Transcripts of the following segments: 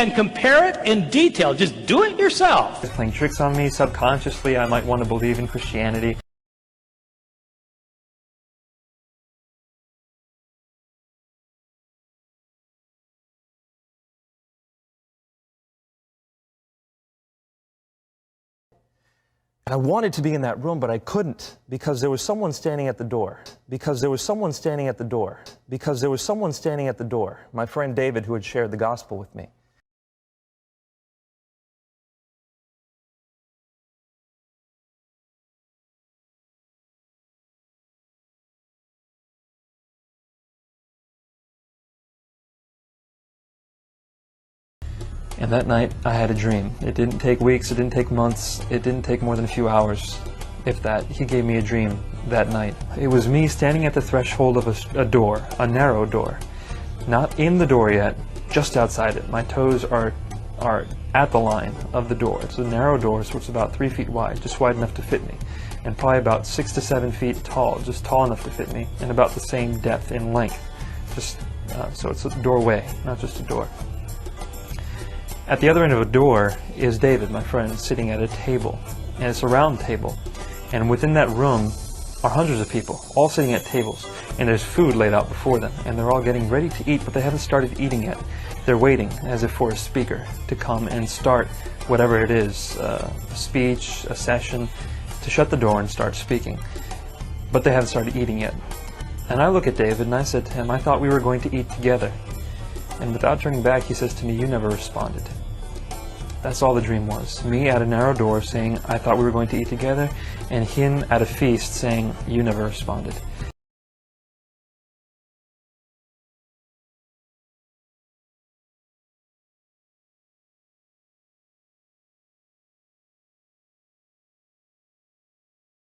and compare it in detail. Just do it yourself. It's playing tricks on me. Subconsciously, I might want to believe in Christianity. And I wanted to be in that room, but I couldn't because there was someone standing at the door. Because there was someone standing at the door. Because there was someone standing at the door. My friend David, who had shared the gospel with me. And that night, I had a dream. It didn't take weeks, it didn't take months, it didn't take more than a few hours, if that. He gave me a dream that night. It was me standing at the threshold of a door, a narrow door. Not in the door yet, just outside it. My toes are at the line of the door. It's a narrow door, so it's about 3 feet wide, just wide enough to fit me. And probably about 6 to 7 feet tall, just tall enough to fit me, and about the same depth in length. So it's a doorway, not just a door. At the other end of a door is David, my friend, sitting at a table. And it's a round table. And within that room are hundreds of people, all sitting at tables. And there's food laid out before them. And they're all getting ready to eat, but they haven't started eating yet. They're waiting, as if for a speaker, to come and start whatever it is, a speech, a session, to shut the door and start speaking. But they haven't started eating yet. And I look at David and I said to him, I thought we were going to eat together. And without turning back, he says to me, you never responded. That's all the dream was. Me at a narrow door saying, I thought we were going to eat together, and him at a feast saying, you never responded.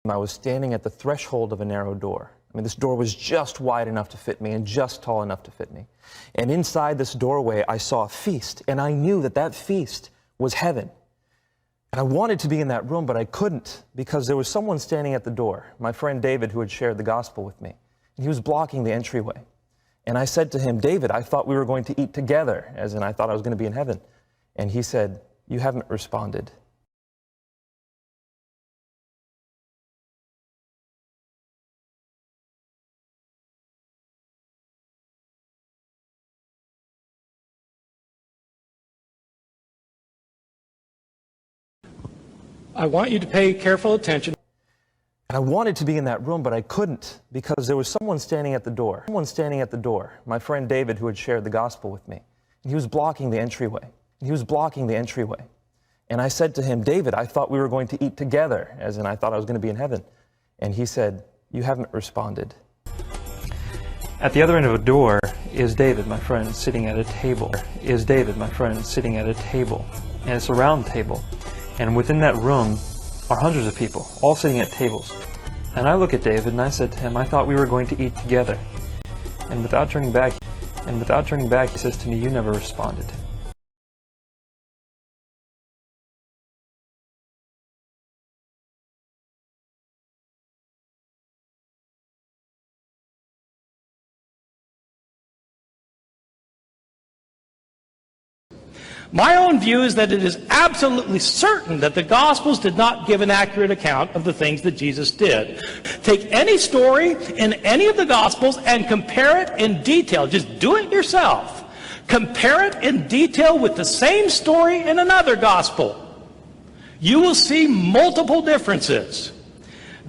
I was standing at the threshold of a narrow door. I mean, this door was just wide enough to fit me and just tall enough to fit me. And inside this doorway, I saw a feast, and I knew that that feast was heaven. And I wanted to be in that room, but I couldn't because there was someone standing at the door, my friend David, who had shared the gospel with me. And he was blocking the entryway. And I said to him, David, I thought we were going to eat together, as in I thought I was going to be in heaven. And he said, you haven't responded. I want you to pay careful attention. And I wanted to be in that room, but I couldn't because there was someone standing at the door. Someone standing at the door, my friend David, who had shared the gospel with me. And he was blocking the entryway. And he was blocking the entryway. And I said to him, David, I thought we were going to eat together, as in I thought I was going to be in heaven. And he said, you haven't responded. At the other end of a door is David, my friend, sitting at a table. Is David, my friend, sitting at a table. And it's a round table. And within that room are hundreds of people, all sitting at tables. And I look at David and I said to him, I thought we were going to eat together. And without turning back, he says to me, you never responded. My own view is that it is absolutely certain that the Gospels did not give an accurate account of the things that Jesus did. Take any story in any of the Gospels and compare it in detail. Just do it yourself. Compare it in detail with the same story in another Gospel. You will see multiple differences.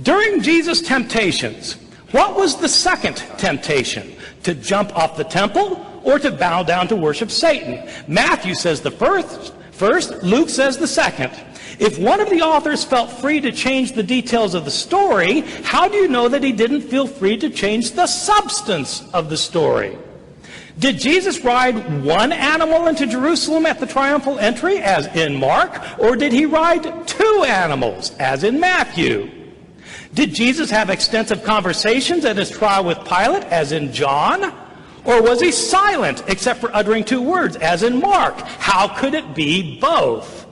During Jesus' temptations, what was the second temptation? To jump off the temple or to bow down to worship Satan? Matthew says the first, Luke says the second. If one of the authors felt free to change the details of the story, how do you know that he didn't feel free to change the substance of the story? Did Jesus ride one animal into Jerusalem at the triumphal entry, as in Mark, or did he ride 2 animals, as in Matthew? Did Jesus have extensive conversations at his trial with Pilate, as in John? Or was he silent except for uttering 2 words, as in Mark? How could it be both?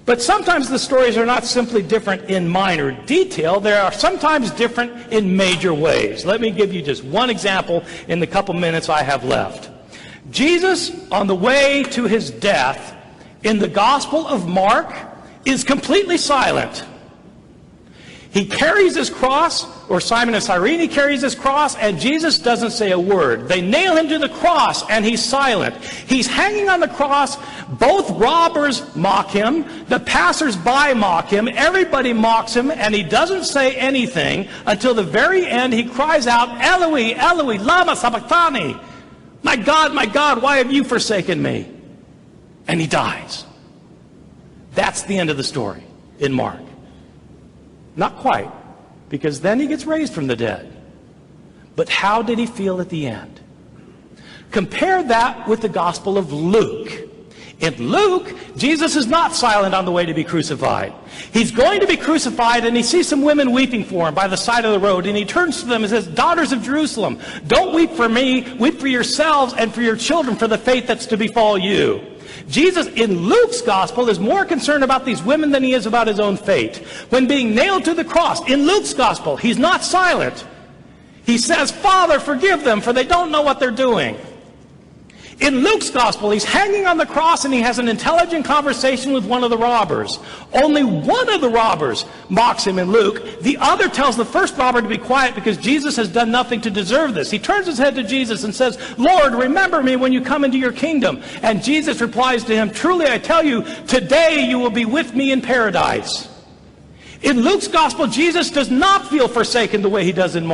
But sometimes the stories are not simply different in minor detail. They are sometimes different in major ways. Let me give you just one example in the couple minutes I have left. Jesus, on the way to his death, in the Gospel of Mark, is completely silent. He carries his cross, or Simon of Cyrene carries his cross, and Jesus doesn't say a word. They nail him to the cross, and he's silent. He's hanging on the cross. Both robbers mock him. The passers-by mock him. Everybody mocks him, and he doesn't say anything until the very end. He cries out, Eloi, Eloi, lama sabachthani. My God, why have you forsaken me? And he dies. That's the end of the story in Mark. Not quite, because then he gets raised from the dead. But how did he feel at the end? Compare that with the Gospel of Luke. In Luke, Jesus is not silent on the way to be crucified. He's going to be crucified, and he sees some women weeping for him by the side of the road, and he turns to them and says, daughters of Jerusalem, don't weep for me, weep for yourselves and for your children for the fate that's to befall you. Jesus, in Luke's gospel, is more concerned about these women than he is about his own fate. When being nailed to the cross, in Luke's gospel, he's not silent. He says, Father, forgive them, for they don't know what they're doing. In Luke's gospel, he's hanging on the cross and he has an intelligent conversation with one of the robbers. Only one of the robbers mocks him in Luke. The other tells the first robber to be quiet because Jesus has done nothing to deserve this. He turns his head to Jesus and says, Lord, remember me when you come into your kingdom. And Jesus replies to him, truly I tell you, today you will be with me in paradise. In Luke's gospel, Jesus does not feel forsaken the way he does in Mark.